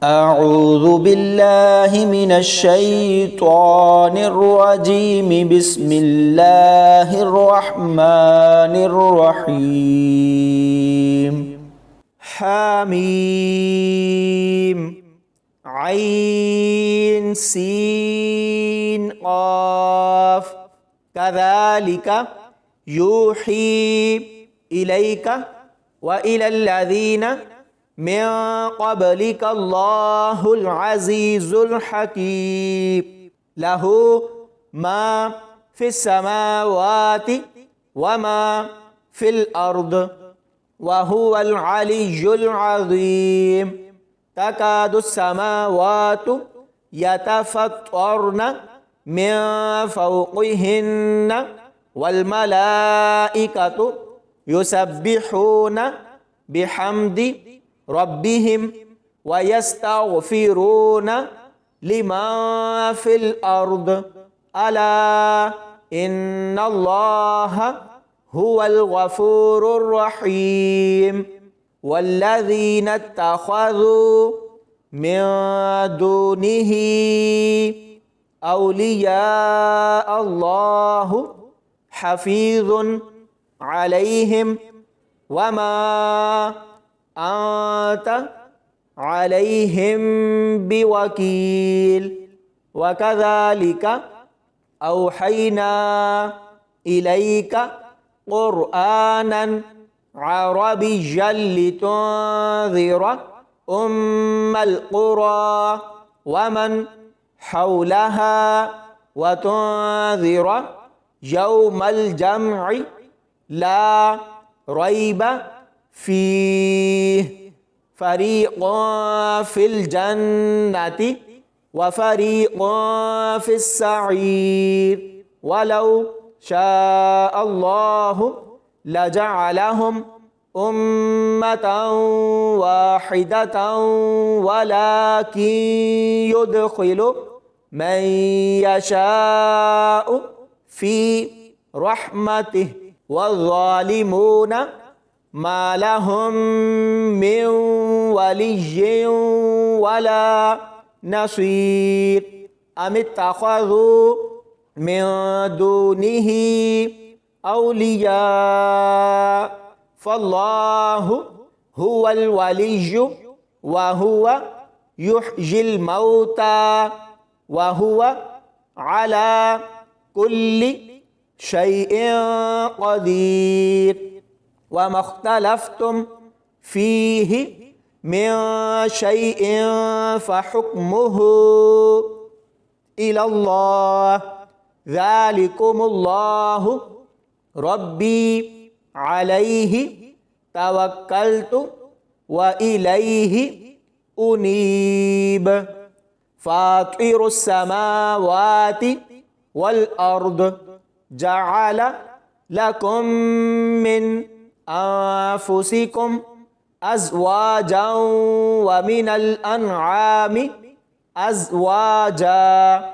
أعوذ بالله من الشيطان الرجيم بسم الله الرحمن الرحيم حميم عين سين قاف كذلك يوحي إليك وإلى الذين من قبلك الله العزيز الحكيم له ما في السماوات وما في الأرض وهو العلي العظيم تكاد السماوات يتفطرن من فوقهن والملائكة يسبحون بحمد ربهم ويستغفرون لمن في الأرض ألا إن الله هو الغفور الرحيم والذين اتخذوا من دونه أولياء الله حفيظ عليهم وما أنت عليهم بوكيل وكذلك أوحينا إليك قرآنا عربيا لتنذر أم القرى ومن حولها وتنذر يوم الجمع لا ريب فيه فريق في الجنة وفريق في السعير ولو شاء الله لجعلهم أمة واحدة ولكن يدخل من يشاء في رحمته والظالمون ما لهم من ولي ولا نصير أم اتخذوا من دونه أولياء فالله هو الولي وهو يحيي الموتى وهو على كل شيء قدير وما اختلفتم فيه من شيء فحكمه إلى الله ذلكم الله ربي عليه توكلت وإليه أنيب فاطر السماوات والأرض جعل لكم من أنفسكم أزواجا ومن الأنعام أزواجا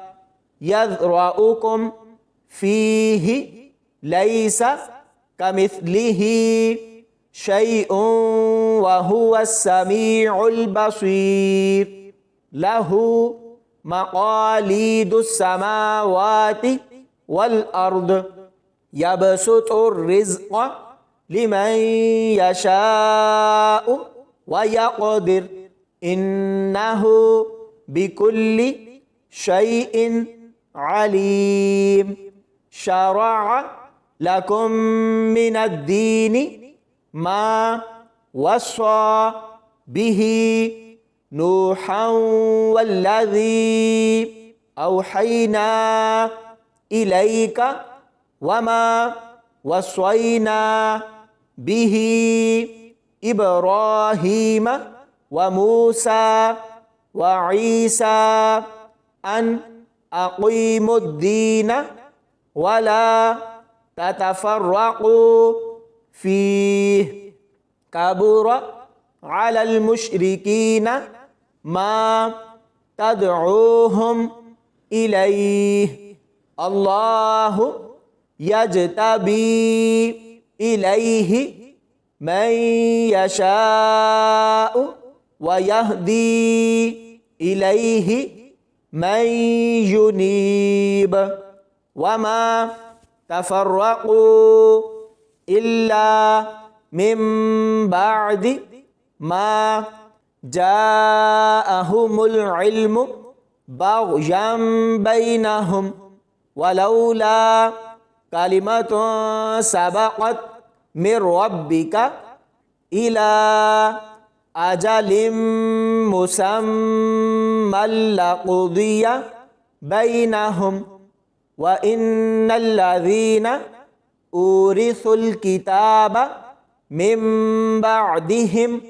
يذرأكم فيه ليس كمثله شيء وهو السميع البصير له مقاليد السماوات والأرض يبسط الرزق لمن يشاء ويقدر إنه بكل شيء عليم شرع لكم من الدين ما وصى به نوحا والذي أوحينا إليك وما وصينا به إبراهيم وموسى وعيسى أن أقيموا الدين ولا تتفرقوا فيه كبر على المشركين ما تدعوهم إليه الله يجتبي إليه من يشاء ويهدي إليه من ينيب وما تفرقوا إلا من بعد ما جاءهم العلم بغيا بينهم ولولا كلمة سبقت من ربك إلى أجل مسمى لقضي بينهم وإن الذين أورثوا الكتاب من بعدهم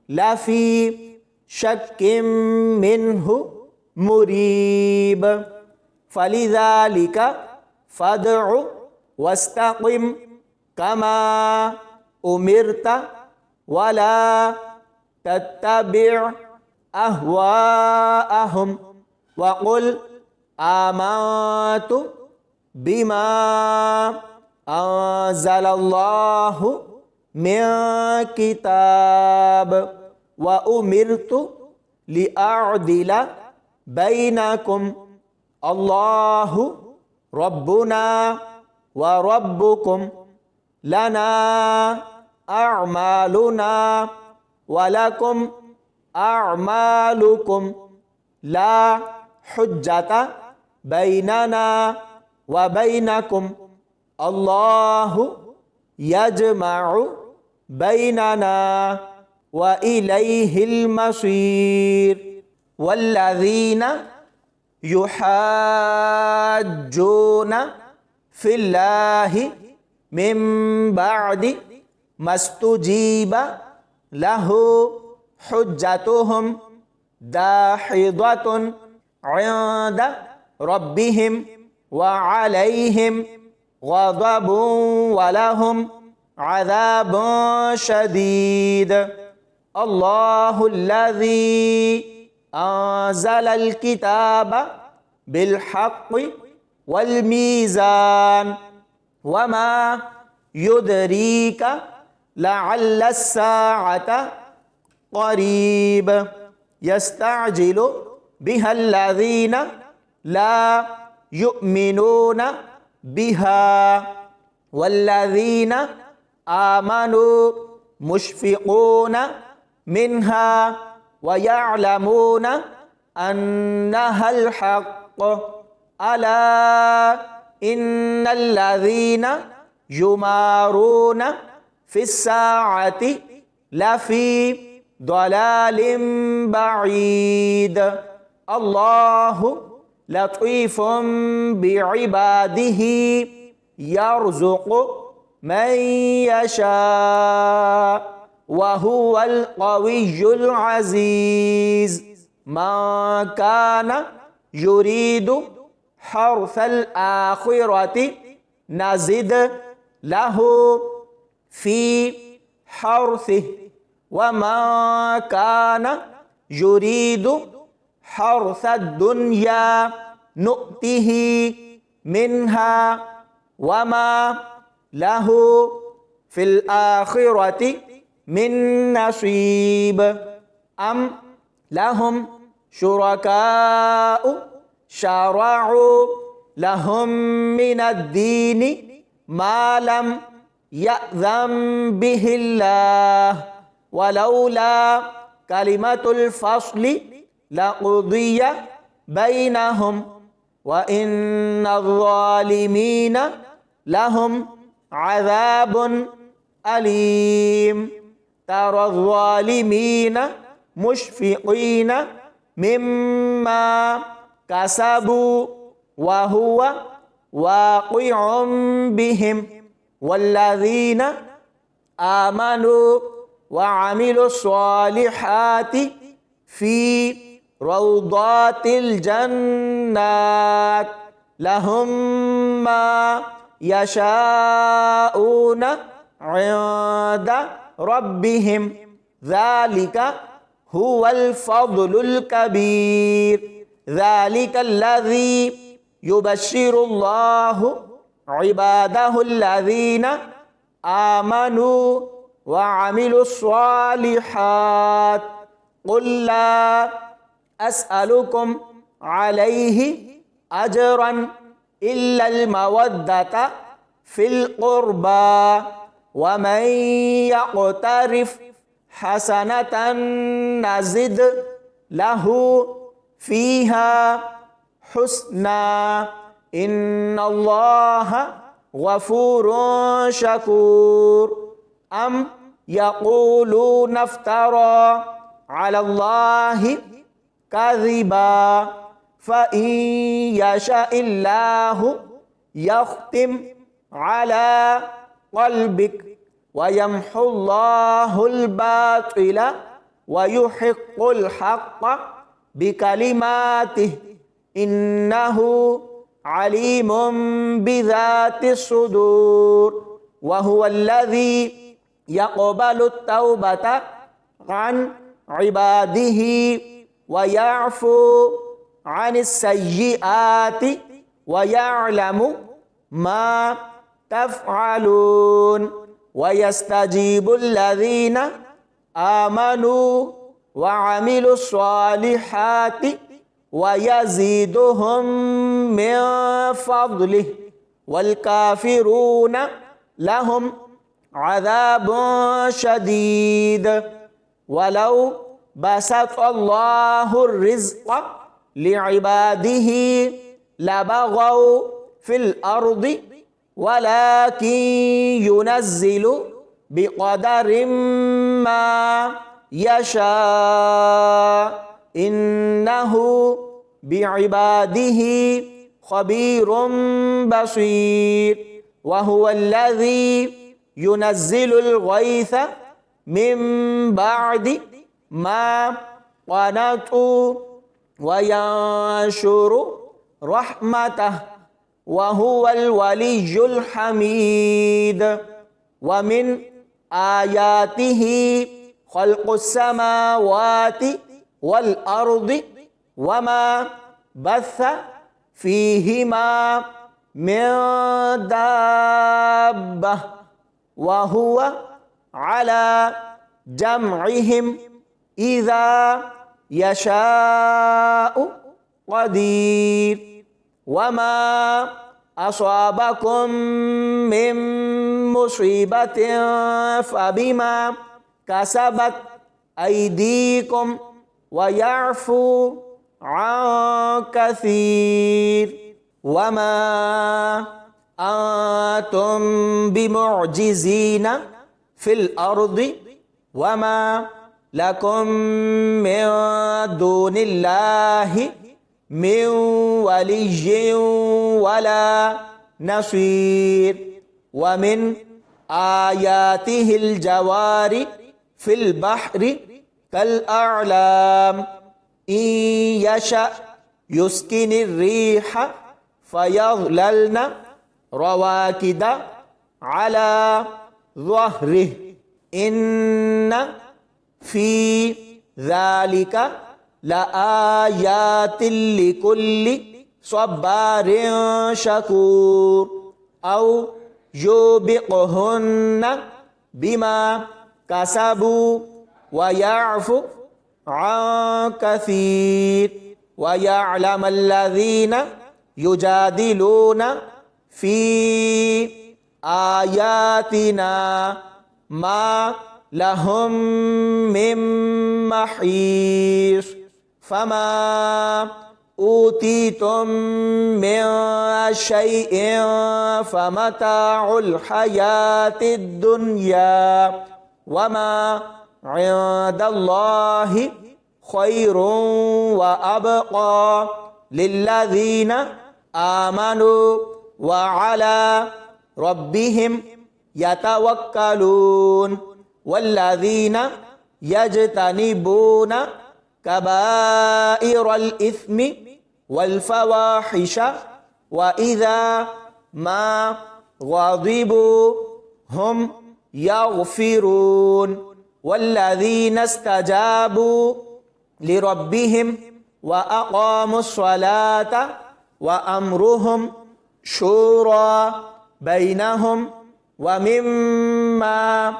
لفي شك منه مريب فلذلك فادع واستقم كما أمرت ولا تتبع أهواءهم وقل آمنت بما أنزل الله من كتاب وأمرت لأعدل بينكم الله ربنا وربكم لنا أعمالنا ولكم أعمالكم لا حجة بيننا وبينكم الله يجمع بيننا وإليه المصير والذين يحاجون في الله من بعد ما استجيب له حجتهم داحضة عند ربهم وعليهم غضب ولهم عذاب شديد الله الذي أنزل الكتاب بالحق والميزان وما يدريك لعل الساعة قريب يستعجل بها الذين لا يؤمنون بها والذين آمنوا مشفقون منها ويعلمون أنها الحق ألا إن الذين يمارون في الساعة لفي ضلال بعيد الله لطيف بعباده يرزق من يشاء وهو القوي العزيز ما كان يريد حرث الآخرة نزد له في حرثه وما كان يريد حرث الدنيا نؤته منها وما له في الآخرة من نصيب أم لهم شركاء شرعوا لهم من الدين ما لم يأذن به الله ولولا كلمة الفصل لقضي بينهم وإن الظالمين لهم عذاب أليم ترى الظالمين مشفقين مما كسبوا وهو واقع بهم والذين آمنوا وعملوا الصالحات في روضات الجنات لهم ما يشاءون عند ربهم ذلك هو الفضل الكبير ذلك الذي يبشر الله عباده الذين آمنوا وعملوا الصالحات قل لا أسألكم عليه أجرا إلا المودة في القربى ومن يقترف حسنة نزد له فيها حسنا إن الله غفور شكور أم يقولون افترى على الله كذبا فإن يشاء الله يختم على قلبك ويمحو الله الباطل ويحق الحق بكلماته إنه عليم بذات الصدور وهو الذي يقبل التوبة عن عباده ويعفو عن السيئات ويعلم ما تفعلون ويستجيب الذين آمنوا وعملوا الصالحات ويزيدهم من فضله والكافرون لهم عذاب شديد ولو بسط الله الرزق لعباده لبغوا في الأرض ولكن ينزل بقدر ما يشاء إنه بعباده خبير بصير وهو الذي ينزل الغيث من بعد ما قنطوا وينشر رحمته وهو الولي الحميد ومن آياته خلق السماوات والأرض وما بث فيهما من دابة وهو على جمعهم إذا يشاء قدير وما أصابكم من مصيبة فبما كسبت أيديكم ويعفو عن كثير وما أنتم بمعجزين في الأرض وما لكم من دون الله من ولي ولا نصير ومن آياته الجوار في البحر كالأعلام إن يشأ يسكن الريح فيظللن رواكد على ظهره إن في ذلك لآيات لكل صبار شكور أو يوبقهن بما كسبوا ويعفو عن كثير ويعلم الذين يجادلون في آياتنا ما لهم من محيص فما أوتيتم من شيء فمتاع الحياة الدنيا وما عند الله خير وأبقى للذين آمنوا وعلى ربهم يتوكلون والذين يجتنبون كبائر الإثم والفواحش وإذا ما غضبوا هم يغفرون والذين استجابوا لربهم وأقاموا الصلاة وأمرهم شورى بينهم ومما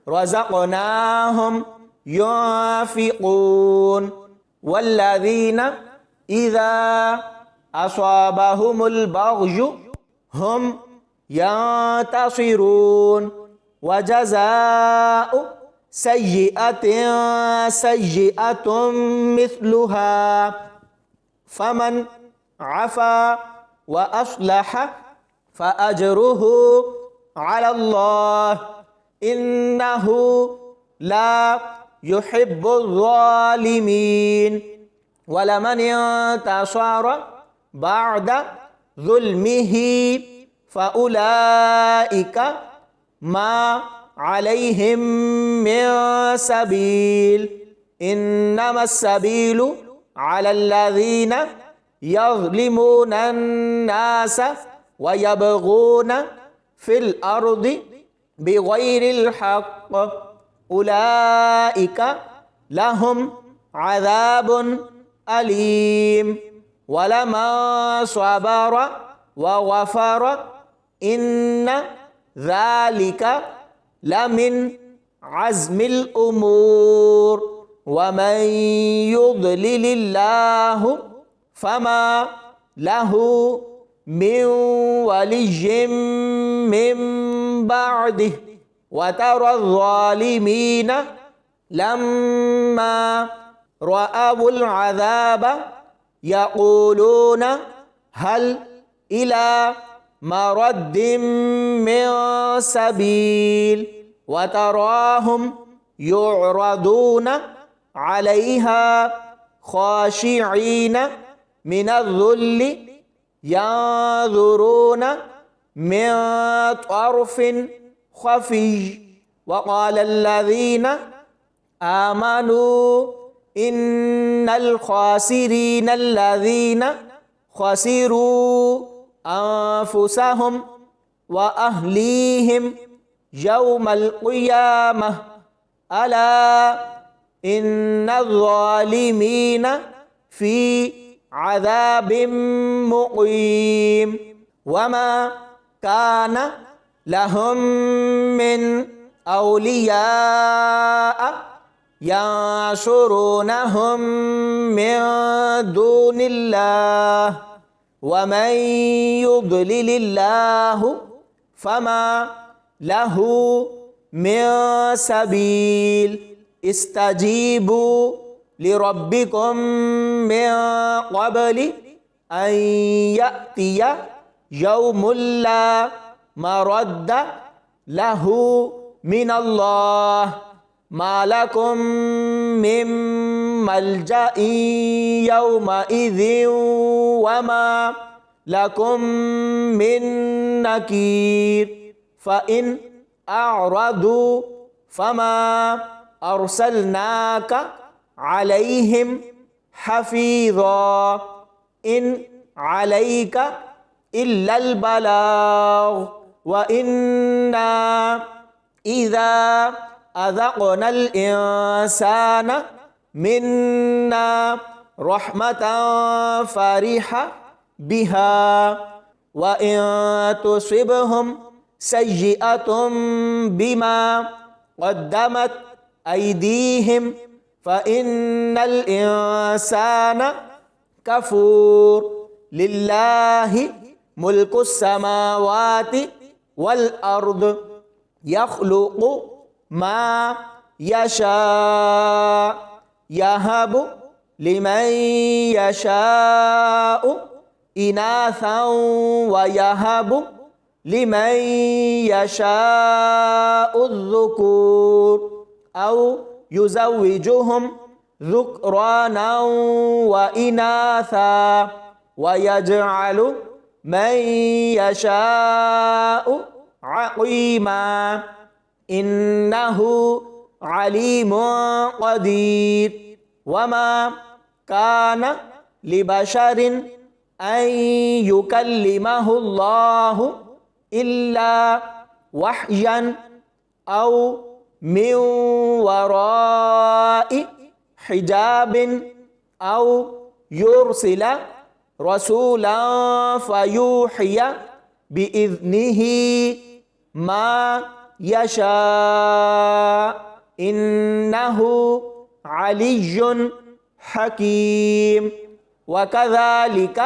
رزقناهم ينفقون والذين إذا أصابهم البغي هم ينتصرون وجزاء سيئة سيئة مثلها فمن عفا وأصلح فأجره على الله إنه لا يحب الظالمين ولمن انتصر بعد ظلمه فأولئك ما عليهم من سبيل إنما السبيل على الذين يظلمون الناس ويبغون في الأرض بغير الحق أولئك لهم عذاب أليم ولمن صبر وغفر إن ذلك لمن عزم الأمور ومن يضلل الله فما له من ولي من بعده وترى الظالمين لما رأوا العذاب يقولون هل إلى مرد من سبيل وتراهم يعرضون عليها خاشعين من الذل ينظرون من طرف خفي وقال الذين آمنوا إن الخاسرين الذين خسروا أنفسهم وأهليهم يوم القيامة ألا إن الظالمين في عذاب مقيم وما كان لهم من أولياء ينصرونهم من دون الله ومن يضلل الله فما له من سبيل استجيبوا لربكم من قبل أن يأتي يوم لا مرد له من الله ما لكم من ملجأ يومئذ وما لكم من نكير فإن أعرضوا فما أرسلناك عليهم حفيظا إن عليك إلا البلاغ وإنا إذا أذقنا الإنسان منا رحمة فرح بها وإن تصبهم سيئة بما قدمت أيديهم فإن الإنسان كفور لله ملك السماوات والأرض يخلق ما يشاء يهب لمن يشاء إناثا ويهب لمن يشاء الذكور أو يزوجهم ذكرانا وإناثا ويجعل من يشاء عقيما إنه عليم قدير وما كان لبشر أن يكلمه الله إلا وحيا أو من وراء حجاب أو يرسل رسولا فيوحي بإذنه ما يشاء إنه علي حكيم وكذلك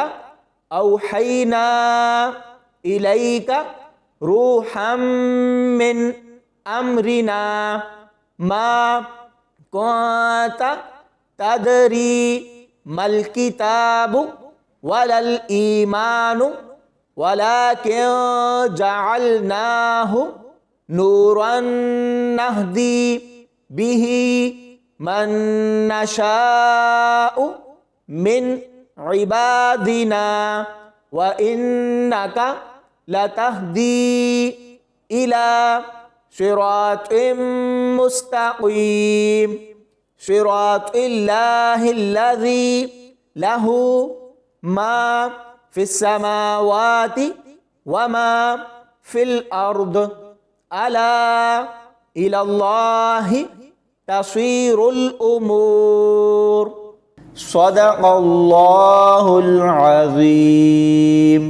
أوحينا إليك روحا من أمرنا ما كنت تدري ما الكتاب ولا الإيمان ولكن جعلناه نورا نهدي به من نشاء من عبادنا وإنك لتهدي إلى صراط مستقيم صراط الله الذي له ما في السماوات وما في الأرض ألا إلى الله تصير الأمور صدق الله العظيم.